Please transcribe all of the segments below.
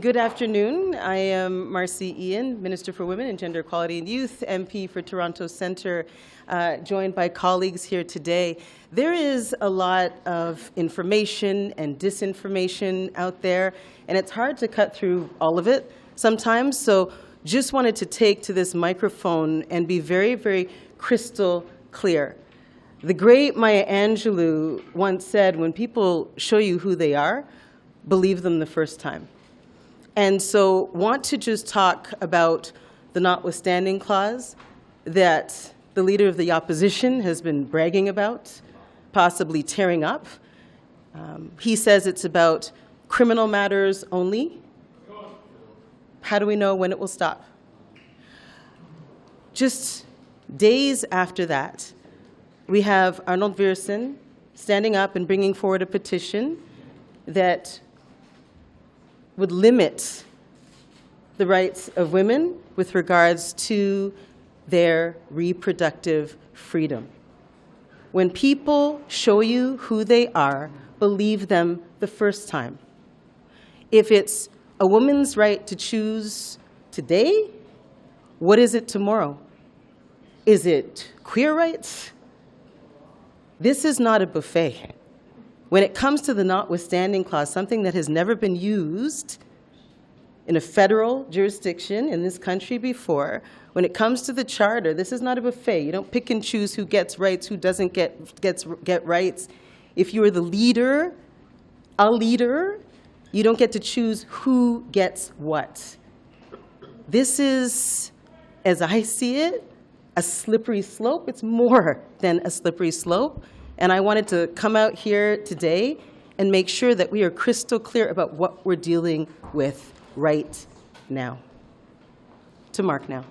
Good afternoon. I am Marci Ien, Minister for Women and Gender Equality and Youth, MP for Toronto Centre, joined by colleagues here today. There is a lot of information and disinformation out there, and it's hard to cut through all of it sometimes. So just wanted to take to this microphone and be very, very crystal clear. The great Maya Angelou once said, when people show you who they are, believe them the first time. And so want to just talk about the notwithstanding clause that the leader of the opposition has been bragging about, possibly tearing up. He says it's about criminal matters only. How do we know when it will stop? Just days after that, we have Arnold Viersen standing up and bringing forward a petition that would limit the rights of women with regards to their reproductive freedom. When people show you who they are, believe them the first time. If it's a woman's right to choose today, what is it tomorrow? Is it queer rights? This is not a buffet. When it comes to the notwithstanding clause, something that has never been used in a federal jurisdiction in this country before, when it comes to the charter, this is not a buffet. You don't pick and choose who gets rights, who doesn't get rights. If you are the leader, a leader, you don't get to choose who gets what. This is, as I see it, a slippery slope. It's more than a slippery slope. And I wanted to come out here today and make sure that we are crystal clear about what we're dealing with right now. To Mark now.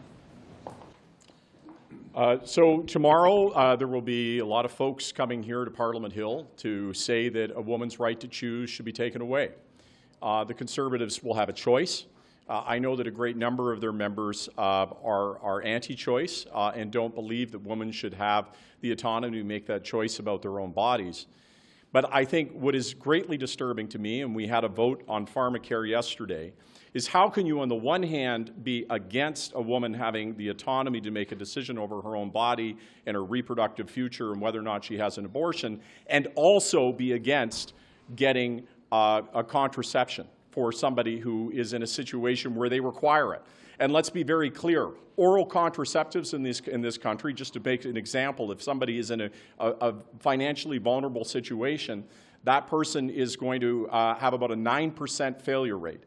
So tomorrow there will be a lot of folks coming here to Parliament Hill to say that a woman's right to choose should be taken away. The Conservatives will have a choice. I know that a great number of their members are anti-choice and don't believe that women should have the autonomy to make that choice about their own bodies. But I think what is greatly disturbing to me, and we had a vote on pharmacare yesterday, is how can you on the one hand be against a woman having the autonomy to make a decision over her own body and her reproductive future and whether or not she has an abortion, and also be against getting a contraception for somebody who is in a situation where they require it. And let's be very clear, oral contraceptives in this country, just to make an example, if somebody is in a financially vulnerable situation, that person is going to have about a 9% failure rate.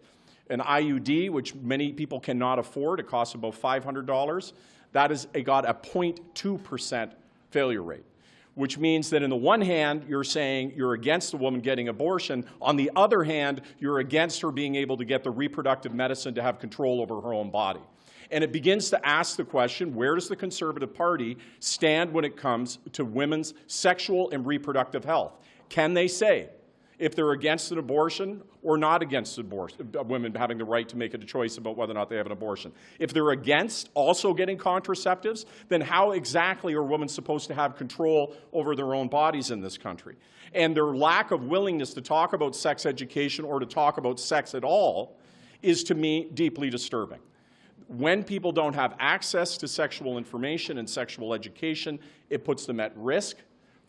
An IUD, which many people cannot afford, it costs about $500, that has got a 0.2% failure rate, which means that on the one hand, you're saying you're against a woman getting abortion. On the other hand, you're against her being able to get the reproductive medicine to have control over her own body. And it begins to ask the question, where does the Conservative Party stand when it comes to women's sexual and reproductive health? Can they say if they're against an abortion or not against abortion, women having the right to make a choice about whether or not they have an abortion? If they're against also getting contraceptives, then how exactly are women supposed to have control over their own bodies in this country? And their lack of willingness to talk about sex education or to talk about sex at all is, to me, deeply disturbing. When people don't have access to sexual information and sexual education, it puts them at risk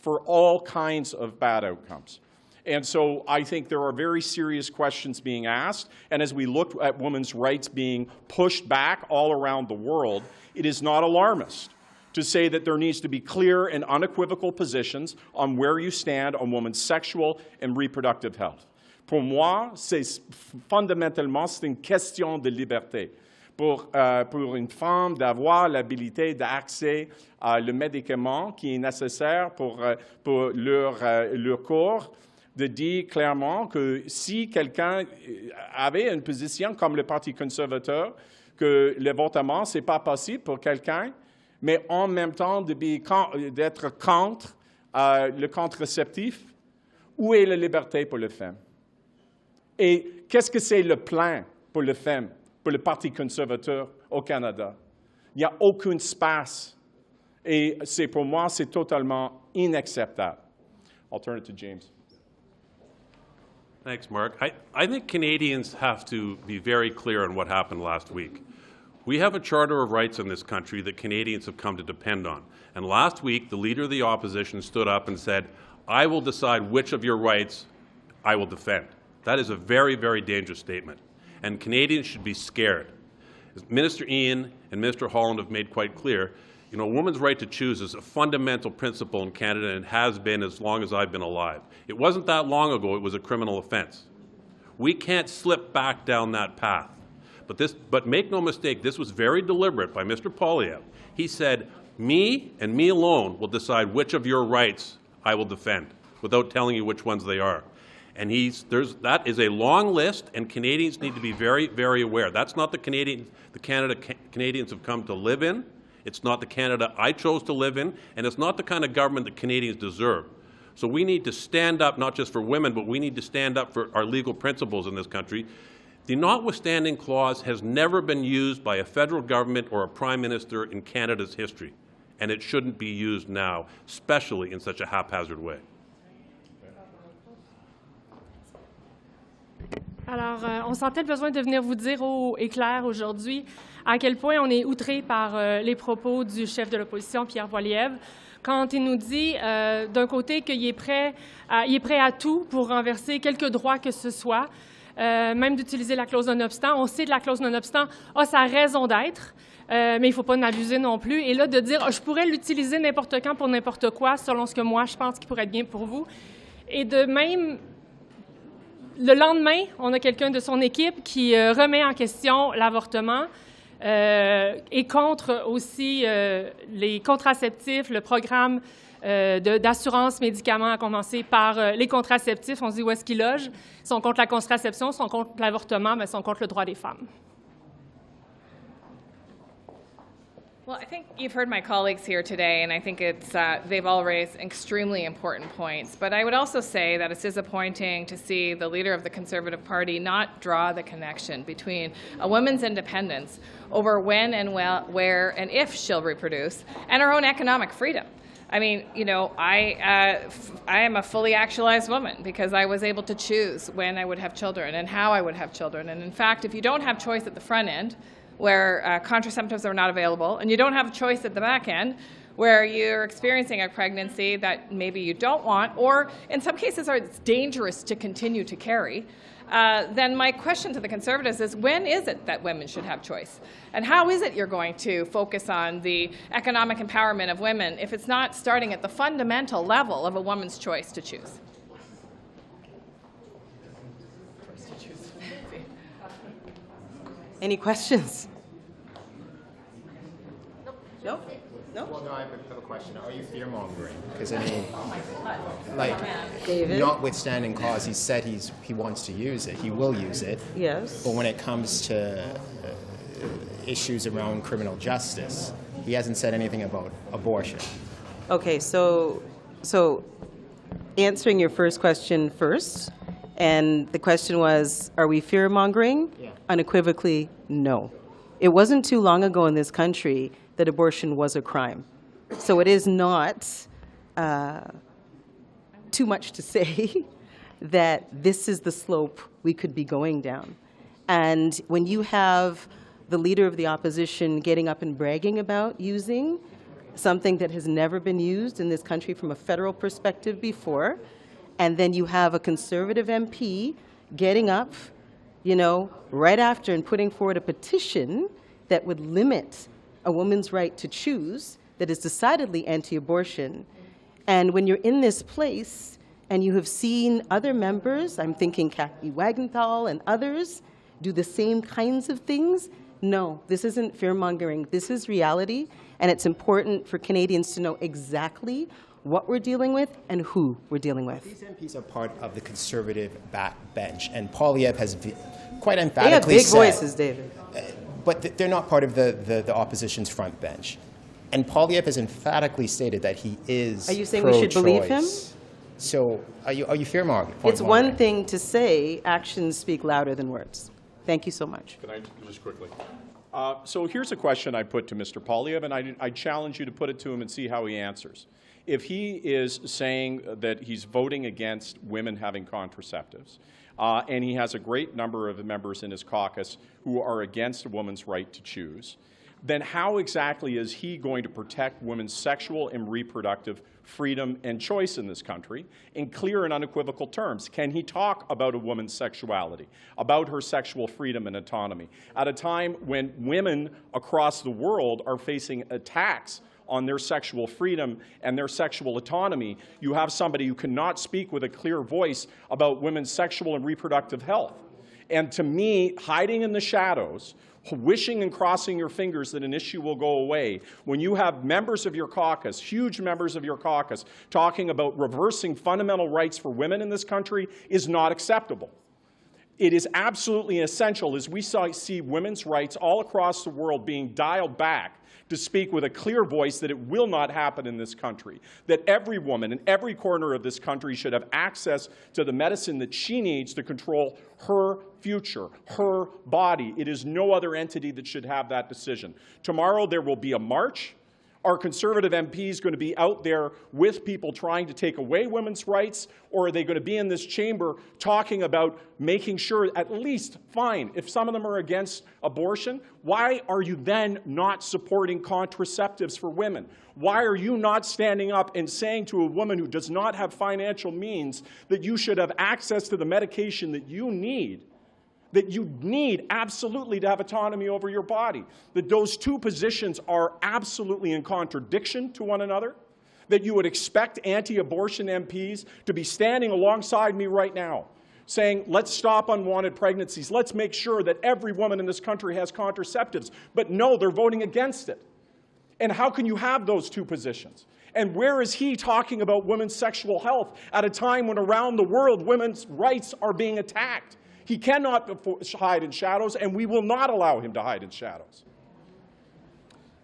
for all kinds of bad outcomes. And so I think there are very serious questions being asked. And as we look at women's rights being pushed back all around the world, it is not alarmist to say that there needs to be clear and unequivocal positions on where you stand on women's sexual and reproductive health. Pour moi, c'est fondamentalement, c'est une question de liberté. Pour une femme d'avoir l'habilité d'accès à le médicament qui est nécessaire pour leur corps, de dire clairement que si quelqu'un avait une position comme le Parti conservateur, que l'avortement, ce n'est pas possible pour quelqu'un, mais en même temps d'être contre le contraceptif, où est la liberté pour les femmes? Et qu'est-ce que c'est le plan pour les femmes, pour le Parti conservateur au Canada? Il n'y a aucun espace. Et pour moi, c'est totalement inacceptable. I'll turn it to James. Thanks, Mark. I think Canadians have to be very clear on what happened last week. We have a Charter of Rights in this country that Canadians have come to depend on. And last week, the Leader of the Opposition stood up and said, I will decide which of your rights I will defend. That is a very, very dangerous statement. And Canadians should be scared. As Minister Ien and Minister Holland have made quite clear, you know, a woman's right to choose is a fundamental principle in Canada and has been as long as I've been alive. It wasn't that long ago it was a criminal offence. We can't slip back down that path. But make no mistake, this was very deliberate by Mr. Poilievre. He said, me and me alone will decide which of your rights I will defend, without telling you which ones they are. And that is a long list, and Canadians need to be very, very aware. That's not the Canada Canadians have come to live in. It's not the Canada I chose to live in, and it's not the kind of government that Canadians deserve. So we need to stand up, not just for women, but we need to stand up for our legal principles in this country. The notwithstanding clause has never been used by a federal government or a prime minister in Canada's history, and it shouldn't be used now, especially in such a haphazard way. Alors, on sentait le besoin de venir vous dire haut et clair aujourd'hui à quel point on est outré par les propos du chef de l'opposition, Pierre Poilievre, quand il nous dit d'un côté qu'il est prêt à tout pour renverser quelque droit que ce soit, même d'utiliser la clause non-obstant. On sait que la clause non-obstant a sa raison d'être, mais il ne faut pas en abuser non plus. Et là, de dire je pourrais l'utiliser n'importe quand pour n'importe quoi, selon ce que moi, je pense qui pourrait être bien pour vous. Et de même, le lendemain, on a quelqu'un de son équipe qui remet en question l'avortement et contre aussi les contraceptifs, le programme d'assurance médicaments, à commencer par les contraceptifs. On se dit où est-ce qu'ils logent. Ils sont contre la contraception, ils sont contre l'avortement, mais ils sont contre le droit des femmes. Well, I think you've heard my colleagues here today, and I think they've all raised extremely important points. But I would also say that it's disappointing to see the leader of the Conservative Party not draw the connection between a woman's independence over when and where and if she'll reproduce, and her own economic freedom. I mean, you know, I am a fully actualized woman because I was able to choose when I would have children and how I would have children. And in fact, if you don't have choice at the front end, where contraceptives are not available, and you don't have a choice at the back end, where you're experiencing a pregnancy that maybe you don't want, or in some cases it's dangerous to continue to carry, then my question to the Conservatives is, when is it that women should have choice? And how is it you're going to focus on the economic empowerment of women if it's not starting at the fundamental level of a woman's choice to choose? Any questions? No? No? Well, no, I have a question. Are you fear-mongering? Because, I mean, like, David? notwithstanding clause, he said he wants to use it. He will use it. Yes. But when it comes to issues around criminal justice, he hasn't said anything about abortion. Okay, so answering your first question first, and the question was, are we fear-mongering? Yeah. Unequivocally, no. It wasn't too long ago in this country that abortion was a crime. So it is not too much to say that this is the slope we could be going down. And when you have the leader of the opposition getting up and bragging about using something that has never been used in this country from a federal perspective before, and then you have a Conservative MP getting up, you know, right after and putting forward a petition that would limit a woman's right to choose, that is decidedly anti-abortion. And when you're in this place and you have seen other members, I'm thinking Kathy Wagenthal and others, do the same kinds of things, no, this isn't fear-mongering. This is reality, and it's important for Canadians to know exactly what we're dealing with and who we're dealing with. These MPs are part of the Conservative backbench, and Poilievre has quite emphatically They have big said, voices, David. But they're not part of the opposition's front bench. And Poilievre has emphatically stated that he is Are you saying we should believe him? So are you fear-mongering? It's one thing to say actions speak louder than words. Thank you so much. Can I just quickly? So here's a question I put to Mr. Poilievre, and I challenge you to put it to him and see how he answers. If he is saying that he's voting against women having contraceptives, and he has a great number of members in his caucus who are against a woman's right to choose, then how exactly is he going to protect women's sexual and reproductive freedom and choice in this country in clear and unequivocal terms? Can he talk about a woman's sexuality, about her sexual freedom and autonomy, at a time when women across the world are facing attacks on their sexual freedom and their sexual autonomy? You have somebody who cannot speak with a clear voice about women's sexual and reproductive health. And to me, hiding in the shadows, wishing and crossing your fingers that an issue will go away, when you have members of your caucus, huge members of your caucus, talking about reversing fundamental rights for women in this country, is not acceptable. It is absolutely essential, as we see women's rights all across the world being dialed back, to speak with a clear voice that it will not happen in this country, that every woman in every corner of this country should have access to the medicine that she needs to control her future, her body. It is no other entity that should have that decision. Tomorrow there will be a march. Are Conservative MPs going to be out there with people trying to take away women's rights, or are they going to be in this chamber talking about making sure, at least, fine, if some of them are against abortion, why are you then not supporting contraceptives for women? Why are you not standing up and saying to a woman who does not have financial means that you should have access to the medication that you need absolutely to have autonomy over your body, that those two positions are absolutely in contradiction to one another, that you would expect anti-abortion MPs to be standing alongside me right now, saying, let's stop unwanted pregnancies, let's make sure that every woman in this country has contraceptives. But no, they're voting against it. And how can you have those two positions? And where is he talking about women's sexual health at a time when around the world women's rights are being attacked? He cannot hide in shadows, and we will not allow him to hide in shadows.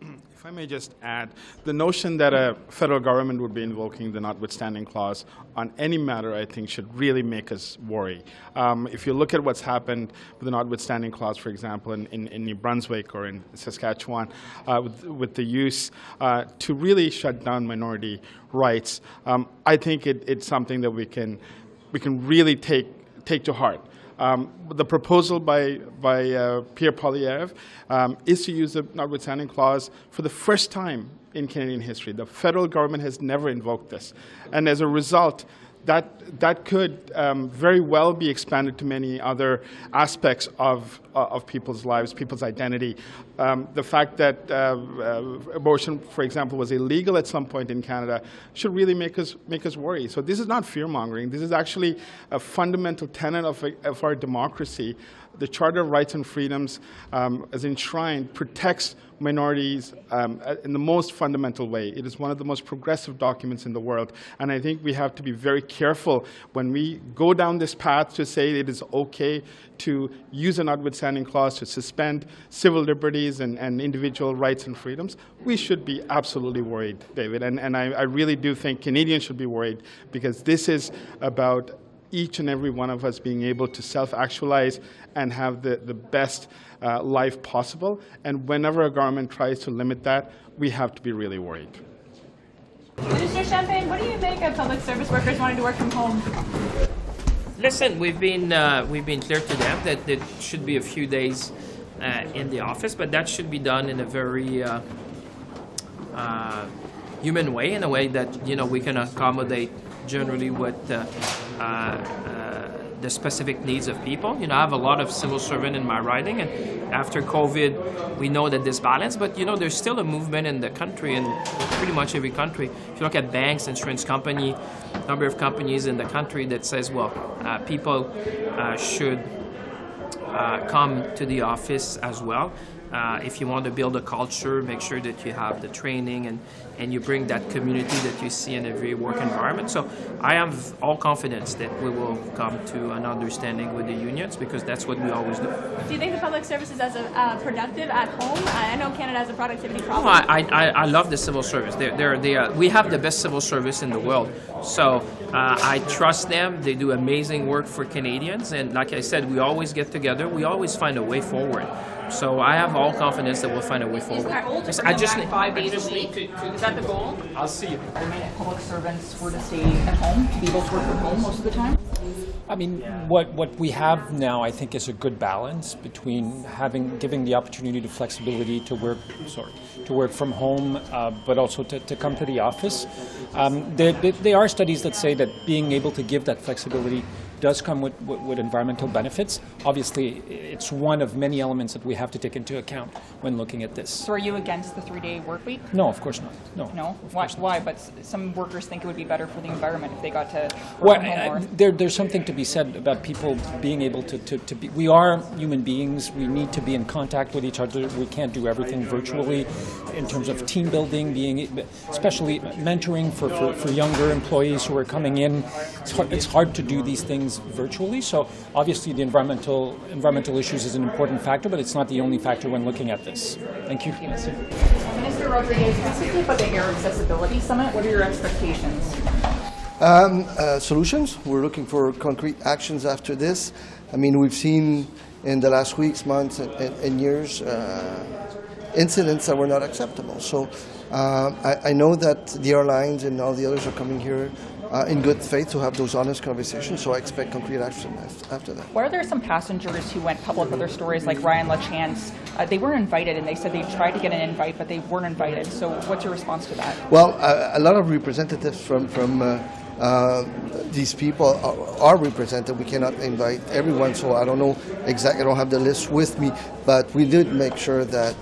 If I may just add, the notion that a federal government would be invoking the notwithstanding clause on any matter, I think, should really make us worry. If you look at what's happened with the notwithstanding clause, for example, in New Brunswick or in Saskatchewan, with the use to really shut down minority rights, I think it's something that we can really take to heart. The proposal by Pierre Poilievre is to use the notwithstanding clause for the first time in Canadian history. The federal government has never invoked this. And as a result, that could very well be expanded to many other aspects of people's lives, people's identity. The fact that abortion, for example, was illegal at some point in Canada should really make us worry. So this is not fear-mongering. This is actually a fundamental tenet of our democracy. The Charter of Rights and Freedoms, as enshrined, protects minorities in the most fundamental way. It is one of the most progressive documents in the world. And I think we have to be very careful when we go down this path to say it is okay to use a notwithstanding clause to suspend civil liberties and individual rights and freedoms. We should be absolutely worried, David. And I really do think Canadians should be worried, because this is about each and every one of us being able to self-actualize and have the best life possible. And whenever a government tries to limit that, we have to be really worried. Minister Champagne, what do you make of public service workers wanting to work from home? Listen, we've been clear to them that it should be a few days in the office, but that should be done in a very human way, in a way that we can accommodate generally what the specific needs of people. I have a lot of civil servant in my riding, and after COVID, we know that this balance, but there's still a movement in the country, and pretty much every country. If you look at banks, insurance company, number of companies in the country that says, well, people should come to the office as well. If you want to build a culture, make sure that you have the training and you bring that community that you see in every work environment. So I have all confidence that we will come to an understanding with the unions, because that's what we always do. Do you think the public service is as productive at home? I know Canada has a productivity problem. No, I love the civil service. We have the best civil service in the world. So I trust them. They do amazing work for Canadians. And like I said, we always get together. We always find a way forward. So I have all confidence that we'll find a way forward. I just need 5 days a week. Is that the goal? I'll see you. Public servants were to stay at home, to be able to work from home most of the time? I mean, what we have now, I think, is a good balance between giving the opportunity to flexibility to work from home, but also to come to the office. There are studies that say that being able to give that flexibility does come with environmental benefits. Obviously, it's one of many elements that we have to take into account when looking at this. So are you against the 3-day work week? No, of course not. No? Why? But some workers think it would be better for the environment if they got to work from home more. There's something to be said about people being able to be. We are human beings. We need to be in contact with each other. We can't do everything virtually. In terms of team building, especially mentoring for younger employees who are coming in, it's hard to do these things virtually. So obviously the environmental issues is an important factor, but it's not the only factor when looking at this. Thank you. Minister Rodriguez, speaking about the Air Accessibility Summit, what are your expectations? Solutions. We're looking for concrete actions after this. I mean, we've seen in the last weeks, months, and years incidents that were not acceptable. So I know that the airlines and all the others are coming here in good faith to have those honest conversations, so I expect concrete action after that. Were there some passengers who went public with their stories, like Ryan LaChance? They weren't invited, and they said they tried to get an invite, but they weren't invited. So what's your response to that? Well, a lot of representatives from these people are represented. We cannot invite everyone, so I don't know exactly. I don't have the list with me, but we did make sure that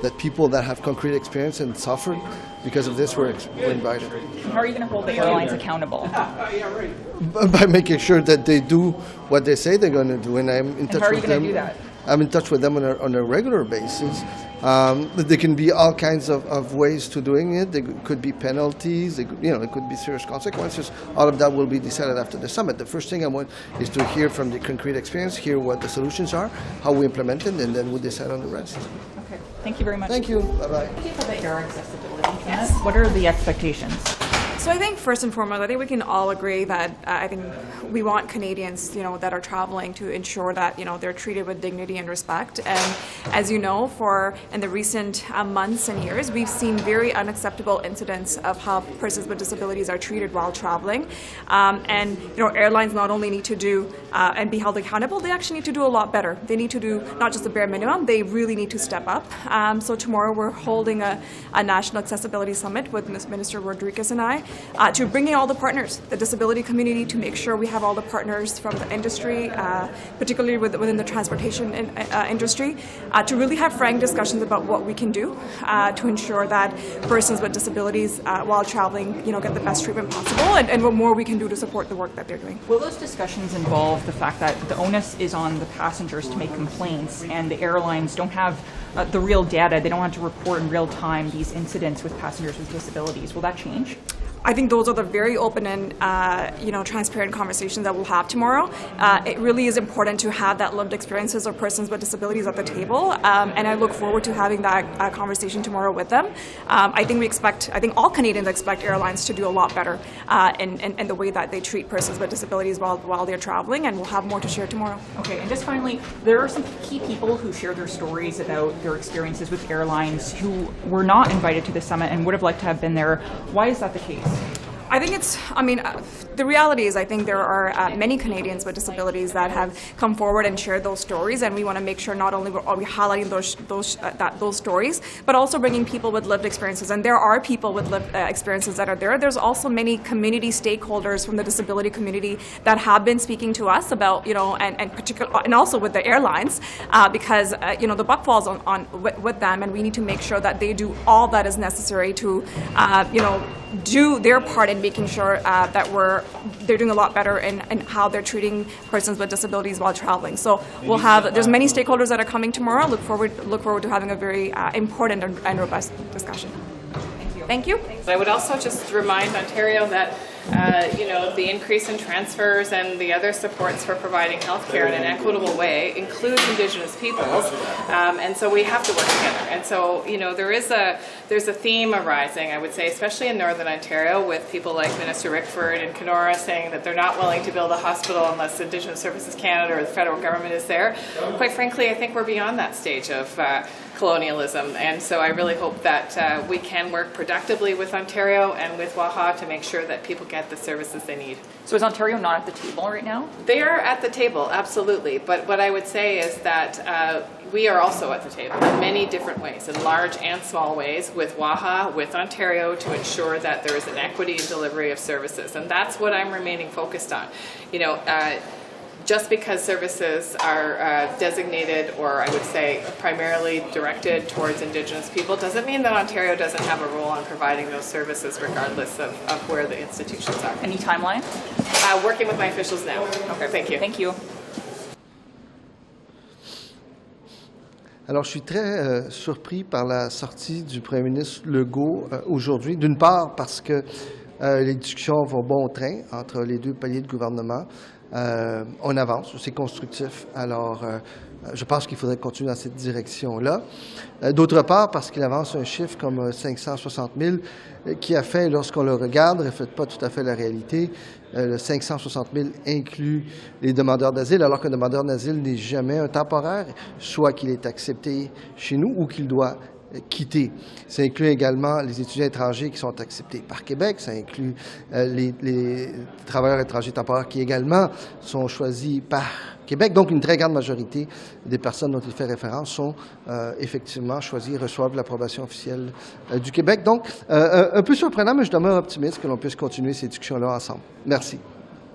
that people that have concrete experience and suffered because of this were invited. How are you going to hold the airlines accountable? By making sure that they do what they say they're going to do, and I'm in touch with them. How are you going to do that? I'm in touch with them on a regular basis. But there can be all kinds of ways to doing it. There could be penalties. It could be serious consequences. All of that will be decided after the summit. The first thing I want is to hear from the concrete experience, hear what the solutions are, how we implement it, and then we'll decide on the rest. Okay. Thank you very much. Thank you. Bye-bye. For the Air Accessibility Summit, what are the expectations? So I think first and foremost, I think we can all agree that I think we want Canadians, that are traveling to ensure that, they're treated with dignity and respect. And as you know, in the recent months and years, we've seen very unacceptable incidents of how persons with disabilities are treated while traveling. And airlines not only need to do and be held accountable, they actually need to do a lot better. They need to do not just the bare minimum, they really need to step up. So tomorrow we're holding a National Accessibility Summit with Minister Rodriguez and I, to bring in all the partners, the disability community, to make sure we have all the partners from the industry, particularly within the transportation industry, to really have frank discussions about what we can do to ensure that persons with disabilities while traveling, get the best treatment possible, and what more we can do to support the work that they're doing. Will those discussions involve the fact that the onus is on the passengers to make complaints, and the airlines don't have the real data, they don't have to report in real time these incidents with passengers with disabilities? Will that change? I think those are the very open and transparent conversations that we'll have tomorrow. It really is important to have that lived experiences of persons with disabilities at the table, and I look forward to having that conversation tomorrow with them. I think all Canadians expect airlines to do a lot better in the way that they treat persons with disabilities while they're traveling, and we'll have more to share tomorrow. Okay, and just finally, there are some key people who share their stories about their experiences with airlines who were not invited to the summit and would have liked to have been there. Why is that the case? I think the reality is I think there are many Canadians with disabilities that have come forward and shared those stories, and we want to make sure not only are we highlighting those stories, but also bringing people with lived experiences. And there are people with lived experiences that are there. There's also many community stakeholders from the disability community that have been speaking to us about, and also with the airlines, because the buck falls with them, and we need to make sure that they do all that is necessary to, do their part in making sure that they're doing a lot better in how they're treating persons with disabilities while traveling. So there's many stakeholders that are coming tomorrow. Look forward to having a very important and robust discussion. Thank you. I would also just remind Ontario that the increase in transfers and the other supports for providing healthcare in an equitable way includes Indigenous peoples, and so we have to work together. And so, there's a theme arising, I would say, especially in Northern Ontario, with people like Minister Rickford and Kenora saying that they're not willing to build a hospital unless Indigenous Services Canada or the federal government is there. Quite frankly, I think we're beyond that stage of colonialism. And so I really hope that we can work productively with Ontario and with Waha to make sure that people get the services they need. So is Ontario not at the table right now? They are at the table, absolutely. But what I would say is that we are also at the table in many different ways, in large and small ways, with Waha, with Ontario, to ensure that there is an equity in delivery of services. And that's what I'm remaining focused on. You know, just because services are designated, or I would say primarily directed towards Indigenous people, doesn't mean that Ontario doesn't have a role in providing those services regardless of where the institutions are. Any timeline? Working with my officials now. Okay, thank you. Thank you. Alors, je suis très surpris par la sortie du premier ministre Legault aujourd'hui. D'une part, parce que les discussions vont bon train entre les deux paliers de gouvernement. On avance, c'est constructif. Alors, je pense qu'il faudrait continuer dans cette direction-là. D'autre part, parce qu'il avance un chiffre comme 560 000, qui a fait, lorsqu'on le regarde, ne reflète pas tout à fait la réalité. Le 560 000 inclut les demandeurs d'asile, alors qu'un demandeur d'asile n'est jamais un temporaire, soit qu'il est accepté chez nous ou qu'il doit quitter. Ça inclut également les étudiants étrangers qui sont acceptés par Québec. Ça inclut les travailleurs étrangers temporaires qui également sont choisis par Québec. Donc, une très grande majorité des personnes dont il fait référence sont effectivement choisies et reçoivent l'approbation officielle du Québec. Donc, un peu surprenant, mais je demeure optimiste que l'on puisse continuer ces discussions-là ensemble. Merci.